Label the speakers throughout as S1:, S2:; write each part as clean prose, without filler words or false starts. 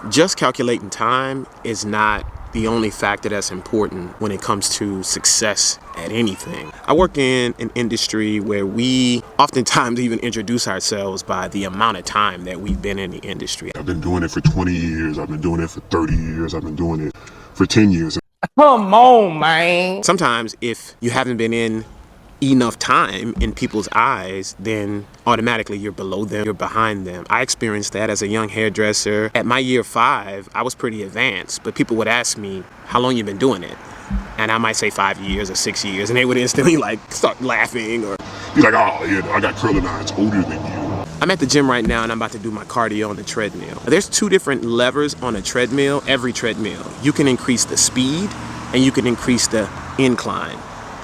S1: Just calculating time is not the only factor that's important when it comes to success at anything. I work in an industry where we oftentimes even introduce ourselves by the amount of time that we've been in the industry.
S2: I've been doing it for 20 years. I've been doing it for 30 years. I've been doing it for 10 years.
S3: Come on, man.
S1: Sometimes if you haven't been in enough time in people's eyes, then automatically you're below them, you're behind them. I experienced that as a young hairdresser. At my year 5, I was pretty advanced, but people would ask me, how long you been doing it? And I might say 5 years or 6 years, and they would instantly like start laughing or
S2: be like, oh yeah, I got curling irons older than you.
S1: I'm at the gym right now and I'm about to do my cardio on the treadmill. There's 2 different levers on a treadmill, every treadmill. You can increase the speed and you can increase the incline.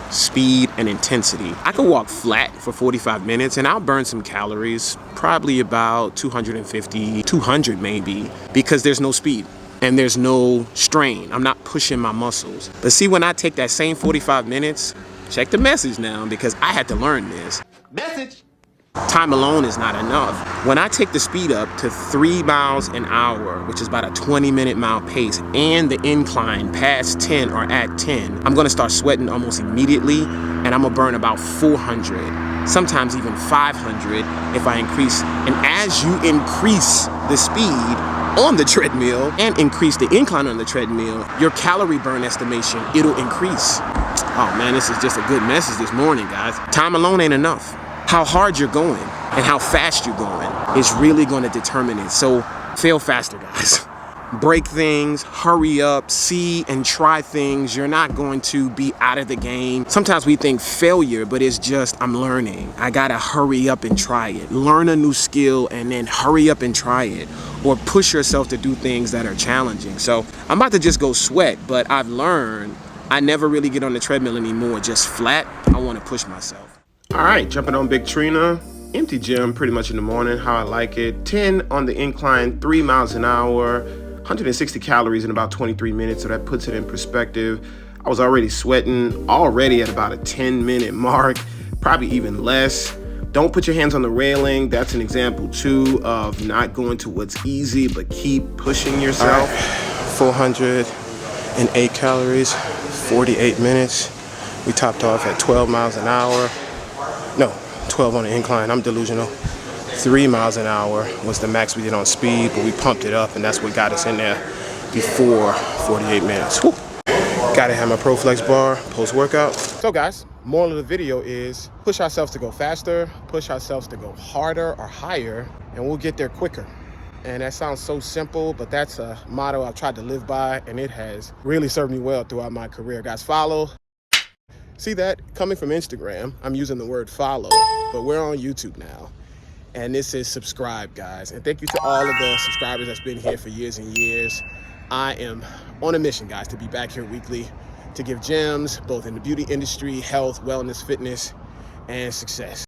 S1: Speed and intensity. I can walk flat for 45 minutes and I'll burn some calories, probably about 250, 200 maybe, because there's no speed and there's no strain. I'm not pushing my muscles. But see, when I take that same 45 minutes, check the message now because I had to learn this.
S3: Message.
S1: Time alone is not enough. When I take the speed up to 3 miles an hour, which is about a 20-minute mile pace, and the incline past 10 or at 10, I'm gonna start sweating almost immediately, and I'm gonna burn about 400, sometimes even 500 if I increase. And as you increase the speed on the treadmill and increase the incline on the treadmill, your calorie burn estimation, it'll increase. Oh man, this is just a good message this morning, guys. Time alone ain't enough. How hard you're going and how fast you're going is really going to determine it. So fail faster, guys. Break things, hurry up, see and try things. You're not going to be out of the game. Sometimes we think failure, but it's just, I'm learning. I gotta hurry up and try it. Learn a new skill and then hurry up and try it. Or push yourself to do things that are challenging. So I'm about to just go sweat, but I've learned I never really get on the treadmill anymore, just flat. I wanna push myself. All right, jumping on Big Trina. Empty gym pretty much in the morning, how I like it. 10 on the incline, 3 miles an hour, 160 calories in about 23 minutes, so that puts it in perspective. I was already sweating already at about a 10-minute mark, probably even less. Don't put your hands on the railing. That's an example too of not going to what's easy, but keep pushing yourself. All right, 408 calories, 48 minutes. We topped off at 12 miles an hour. No, 12 on the incline, I'm delusional. 3 miles an hour was the max we did on speed, but we pumped it up and that's what got us in there before 48 minutes. Woo. Gotta have my ProFlex bar post-workout. So guys, moral of the video is push ourselves to go faster, push ourselves to go harder or higher, and we'll get there quicker. And that sounds so simple, but that's a motto I've tried to live by, and it has really served me well throughout my career. Guys, follow. See that? Coming from Instagram, I'm using the word follow, but we're on YouTube now. And this is subscribe, guys. And thank you to all of the subscribers that's been here for years and years. I am on a mission, guys, to be back here weekly, to give gems, both in the beauty industry, health, wellness, fitness, and success.